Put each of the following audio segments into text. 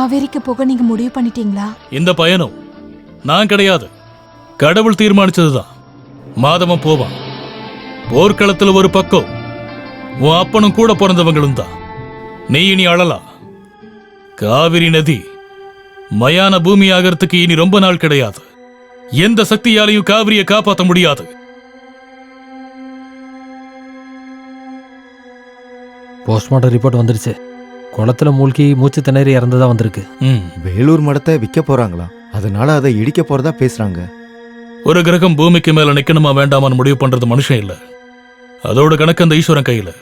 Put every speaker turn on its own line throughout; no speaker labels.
காவேரிக்கு போக நீங்க முடிவு பண்ணிட்டீங்களா?
இந்த பயணம் நான் கிடையாது, கடவுள் தீர்மானிச்சதுதான். மாதவன் போவான். போர்க்களத்துல ஒரு பக்கம் உன் அப்பனும் கூட பிறந்தவங்களும் தான். நீ இனி அழலாம். காவிரி நதி மயான பூமி ஆகிறதுக்கு இனி ரொம்ப நாள் கிடையாது. எந்த சக்தியாலையும் காவிரியை காப்பாற்ற முடியாது.
போஸ்ட்மார்ட்டம் ரிப்போர்ட் வந்துருச்சு. குளத்துல மூழ்கி மூச்சு திணறி இறந்ததா வந்திருக்கு.
வேலூர் மடத்தை விற்க போறாங்களா, அதனால அதை இடிக்க போறதா பேசுறாங்க.
ஒரு கிரகம் பூமிக்கு மேல நிக்கணுமா வேண்டாமான்னு முடிவு பண்றது மனுஷன் இல்ல, அதோட கணக்கு அந்த ஈஸ்வரன் கையில.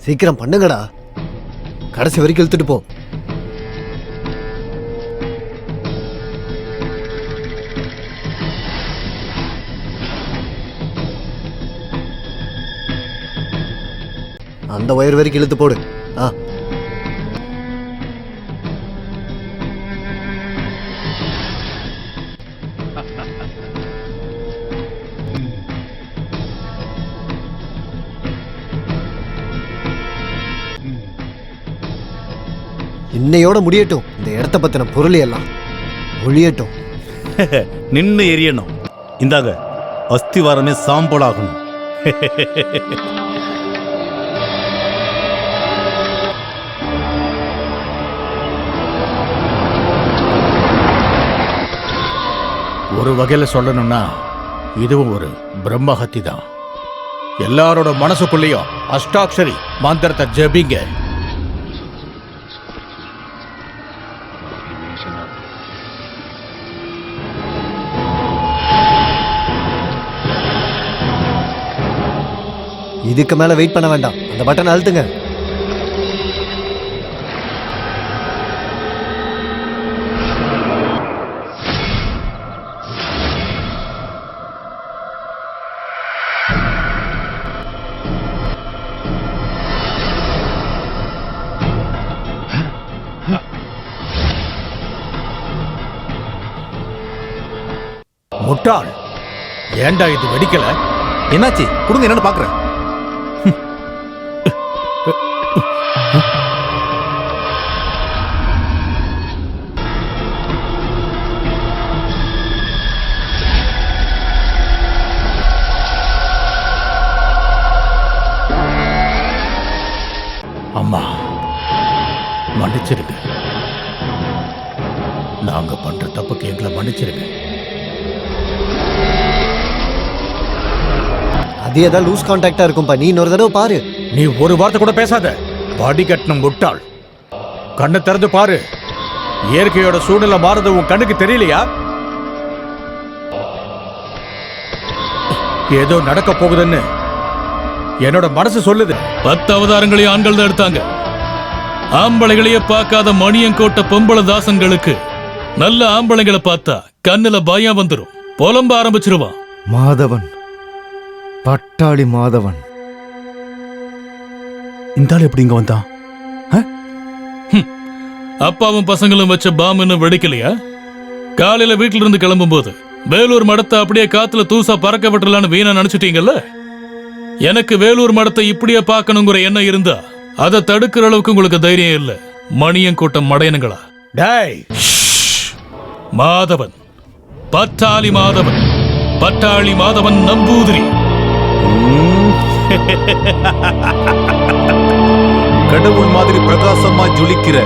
சீக்கிரம் பண்ணுங்கடா, கடைசி வரைக்கும் இழுத்துட்டு போ. அந்த ஒயர் வரைக்கும் இழுத்து போடு. இன்னையோட முடியட்டும் இந்த இடத்த பத்தின பொருள் எல்லாம் ஒழியட்டும்.
நின்று எரியணும். இந்தாங்க அஸ்திவாரமே சாம்பலாகணும்.
ஒரு வகையில சொல்லணும்னா இதுவும் ஒரு பிரம்மஹத்தி தான். எல்லாரோட மனசுக்குள்ளேயும் அஷ்டாட்சரி மந்திரத்தை ஜபிங்க.
இதுக்கு மேல வெயிட் பண்ண வேண்டாம், அந்த பட்டனை அழுத்துங்க.
முட்டாள், ஏண்டா இது வெடிக்கல?
என்னாச்சு கொடுங்க, என்னன்னு பாக்குறேன்.
அம்மா மன்னிச்சிருங்க, நாங்க பண்ற தப்புக்கு எங்களை மன்னிச்சிருங்க.
அது ஏதாவது லூஸ் கான்டாக்டா இருக்கும்பா, நீ இன்னொரு தடவை பாரு.
நீ ஒரு வார்த்தை கூட பேசாத, பாடி கட்டணும் முட்டாள். கண்ணை திறந்து பாரு, இயற்கையோட சூழ்நிலை மாறுது உன் கண்ணுக்கு தெரியலையா? ஏதோ நடக்க போகுதுன்னு என்னோட மனசு சொல்லுது.
10 அவதாரங்களையும் ஆண்கள் தான் எடுத்தாங்க. ஆம்பளைகளையே பார்க்காத மணியங்கோட்ட பொம்பளை தாசன்களுக்கு நல்ல ஆம்பளைங்களை பார்த்தா கண்ணுல பயம் வந்துடும், புலம்ப ஆரம்பிச்சிருவான்.
மாதவன், பட்டாளி மாதவன்.
இந்த ஆள் எப்படி இங்க வந்தான்?
அப்பாவும் பசங்களும் வச்ச பாம்புன்னு வெடிக்கலையா? காலையில வீட்டுல இருந்து கிளம்பும் போது வேலூர் மடத்தை அப்படியே காத்துல தூசா பறக்க விட்டுலான்னு வீணா நினைச்சிட்டீங்கல்ல. எனக்கு வேலூர் மடத்தை இப்படியே பார்க்கணுங்கிற எண்ணம் இருந்தா அதை தடுக்கிற அளவுக்கு உங்களுக்கு தைரியம் இல்ல மணியங்கோட்டம் மடையனுங்களா.
டேய்,
மாதவன், பட்டாளி மாதவன், பட்டாளி மாதவன் நம்பூதிரி.
கடவுள் மாதிரி பிரகாசமா ஜொலிக்கிற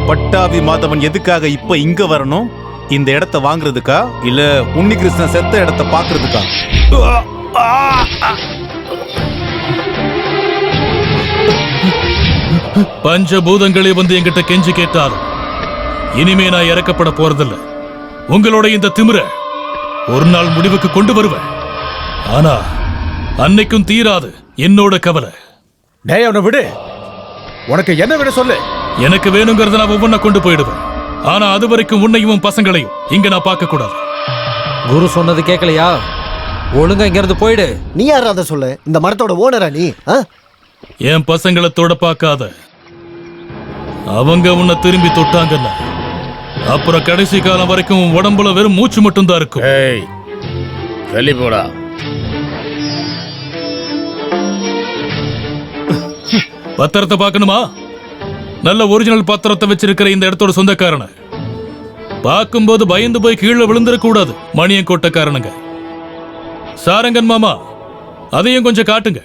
பட்டாவி மாதவன் எதுக்காக இப்ப இங்க வரணும்? இந்த இடத்தை வாங்குறதுக்கா இல்ல உன்னிகிருஷ்ணன் செத்த இடத்தை பாக்குறதுக்கா?
பஞ்சபூதங்களே வந்து என்கிட்ட கெஞ்சி கேட்டாலும் இனிமே நான் இறக்கப்பட போறதில்ல. உங்களோட இந்த திமிர ஒரு நாள் முடிவுக்கு கொண்டு வருவேன். ஆனா அன்னைக்கும் தீராது என்னோட கவலை.
டேய், அவனை விடு. உனக்கு என்ன விட சொல்லு.
எனக்கு வேணுங்கிறத நான் ஒவ்வொன்ன கொண்டு போயிடுவேன். ஆனா அது வரைக்கும் உன்னையும் பசங்களையும் இங்க நான் பார்க்க கூடாது.
குரு சொன்னது கேட்கலையா? ஒழுங்கா இங்க இருந்து போயிடு.
நீ யாரா அதை சொல்ல? இந்த மரத்தோட ஓனரா நீ?
என் பசங்களை தொட பார்க்காத. அவங்க உன்னை திரும்பி தொட்டாங்கன்னா அப்புறம் கடைசி காலம் வரைக்கும் உடம்புல வெறும் மூச்சு மட்டும் தான் இருக்கும்.
ஏய், வெளி போடா.
பத்திரத்தை பார்க்கணுமா? நல்ல ஒரிஜினல் பத்திரத்தை வச்சிருக்கிற இந்த இடத்தோட சொந்தக்காரன பார்க்கும்போது பயந்து போய் கீழே விழுந்துடக்கூடாது. மணியன் கோட்டக்காரனுங்க. சாரங்கன் மாமா, அதையும் கொஞ்சம் காட்டுங்க.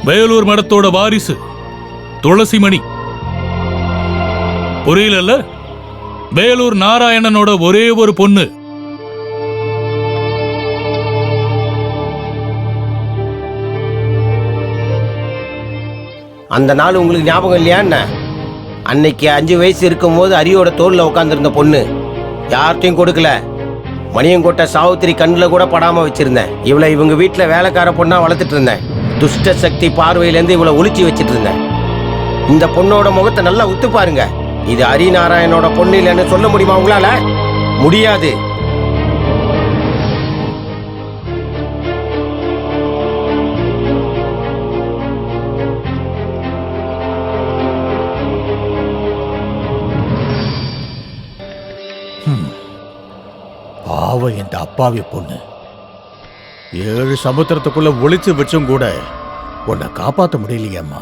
வேலூர் மடத்தோட வாரிசு துளசிமணி. புரியல? வேலூர் நாராயணனோட ஒரே ஒரு பொண்ணு.
அந்த நாள் உங்களுக்கு ஞாபகம் இல்லையா என்ன? அன்னைக்கு 5 வயசு இருக்கும்போது அரியோட தோல்ல உட்காந்துருந்த பொண்ணு. யார்ட்டையும் கொடுக்கல. மணியங்கோட்டை சாவித்திரி கண்ணில் கூட படாம வச்சிருந்தேன். இவளை இவங்க வீட்டில் வேலைக்கார பொண்ணா வளர்த்துட்டு இருந்தேன். துஷ்ட சக்தி பார்வையிலேருந்து இவளை ஒளிச்சு வச்சிட்டு இருந்தேன். இந்த பொண்ணோட முகத்தை நல்லா உத்து பாருங்க. இது ஹரிநாராயணோட பொண்ணு இல்லைன்னு சொல்ல முடியுமா உங்களால? முடியாது.
பாவம் இந்த அப்பாவி பொண்ணு. 7 சமுத்திரத்துக்குள்ள ஒளிச்சு வச்சும் கூட உன்னை காப்பாற்ற முடியலையம்மா.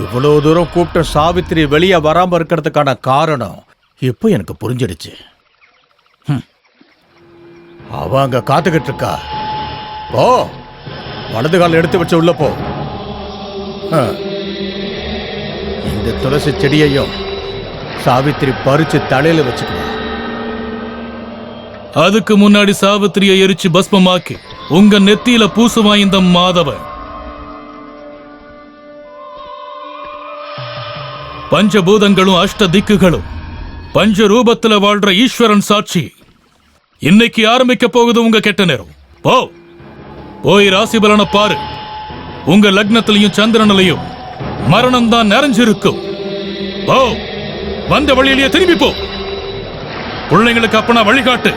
இவ்வளவு தூரம் கூப்பிட்ட சாவித்திரி வெளியே வராம இருக்கிறதுக்கான காரணம் இப்போ எனக்கு புரிஞ்சிடுச்சு. அவ அங்க காத்துக்கிட்டு இருக்கா. போ, வலது கால எடுத்து வச்சு உள்ள போ. இந்த துளசி செடியையும் சாவித்திரி பறிச்சு தலையில வச்சுக்குவா.
அதுக்கு முன்னாடி சாவித்திரியை எரிச்சு பஸ்மமாக்கி உங்க நெத்தியில பூசுவான் இந்த மாதவன். பஞ்சபூதங்களும் அஷ்ட திக்குகளும் பஞ்ச ரூபத்துல வாழ்ற ஈஸ்வரன் சாட்சி. இன்னைக்கு ஆரம்பிக்க போகுது உங்க கெட்ட நேரம். போய் ராசி பலனை பாரு. உங்க லக்னத்திலையும் சந்திரனிலையும் மரணம் தான் நிறைஞ்சிருக்கும். வந்த வழியிலேயே திரும்பி போ. பிள்ளைங்களுக்கு அப்பனா வழிகாட்டு.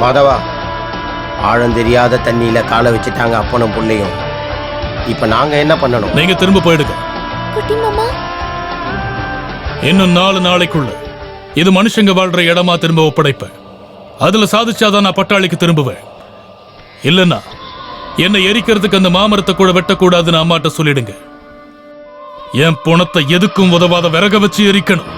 மாதவா, ஆழம் தெரியாத தண்ணியில காலை வச்சுட்டாங்க அப்பனும் பிள்ளையும். இப்ப நாங்க என்ன பண்ணணும்?
நீங்க திரும்ப போயிடுங்க.
குட்டி மாமா,
இன்னும் 4 நாளைக்குள்ள இது மனுஷங்க வாழ்ற இடமா திரும்ப ஒப்படைப்பேன். அதுல சாதிச்சாதான் நான் பட்டாளிக்கு திரும்புவேன். இல்லன்னா என்னை எரிக்கிறதுக்கு அந்த மாமரத்தை கூட வெட்டக்கூடாதுன்னு அம்மாட்ட சொல்லிடுங்க. என் பணத்தை எதுக்கும் உதவாத விறக வச்சு எரிக்கணும்.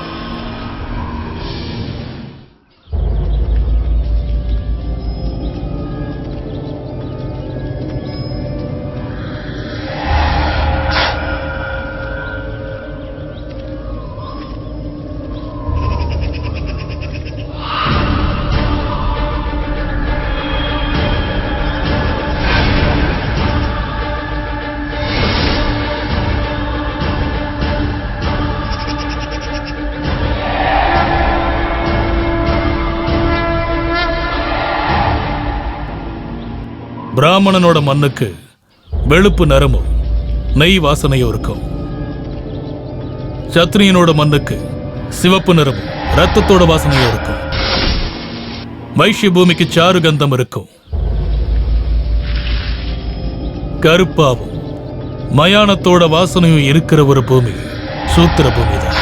பிராமணனோட மண்ணுக்கு வெளுப்பு நிறமும் நெய் வாசனையும் இருக்கும். சத்ரியனோட மண்ணுக்கு சிவப்பு நிறமும் ரத்தத்தோட வாசனையும் இருக்கும். வைஷ்ய பூமிக்கு சாரு கந்தம் இருக்கும். கருப்பாவும் மயானத்தோட வாசனையும் இருக்கிற ஒரு பூமி சூத்திர பூமி தான்.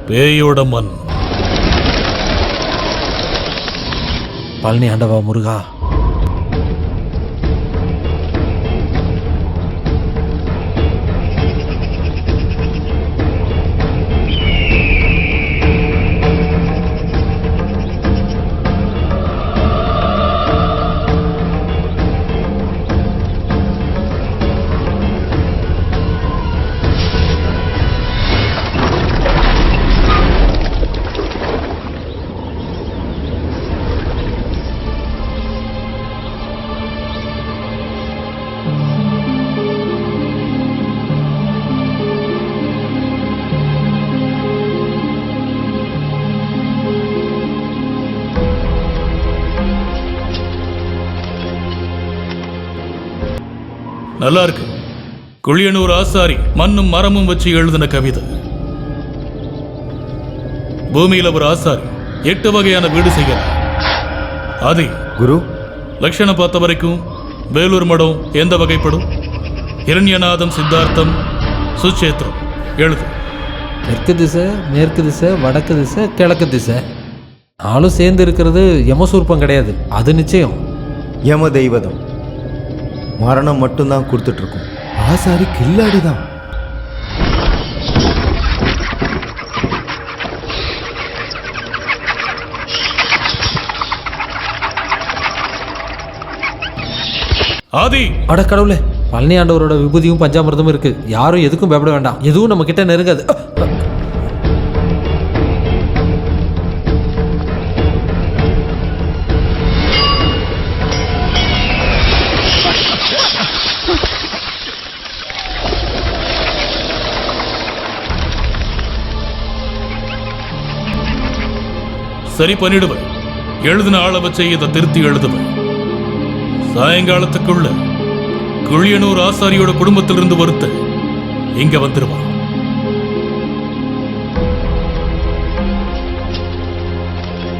பேயோட மண்.
பழனி ஆண்டவா முருகா,
நல்லா இருக்கு. குளியனூர் ஆசாரி மண்ணும் மரமும் வச்சு எழுதின கவிதை. பூமியில ஒரு ஆசாரி 8 வகையான வீடு செய்யலாம். அது
குரு,
லட்சணம் பார்த்த வரைக்கும் வேலூர் மடம் எந்த வகைப்படும்? இரண்யநாதம், சித்தார்த்தம், சுச்சேத்திரம். எழுது.
தெற்கு திசை, மேற்கு திசை, வடக்கு திசை, கிழக்கு திசை. நாலும் சேர்ந்து இருக்கிறது யமசூர்ப்பம் கிடையாது, அது நிச்சயம்.
யம தெய்வதம் மரணம் மட்டும்தான் கொடுத்துட்டு இருக்கோம். ஆசாரி கில்லாடி தான்.
ஆதி,
அட கடவுளே, பழனி ஆண்டவரோட விபூதியும் பஞ்சாமிர்தமும் இருக்கு. யாரும் எதுக்கும் பயப்பட வேண்டாம். எதுவும் நம்ம கிட்ட நெருங்காது.
சரி பண்ணிடுவேன். எழுதின ஆளை வச்சு இதை திருத்தி எழுதுவேன். சாயங்காலத்துக்குள்ள குழியனூர் ஆசாரியோட குடும்பத்திலிருந்து ஒருத்தர் இங்க வந்துருவான்.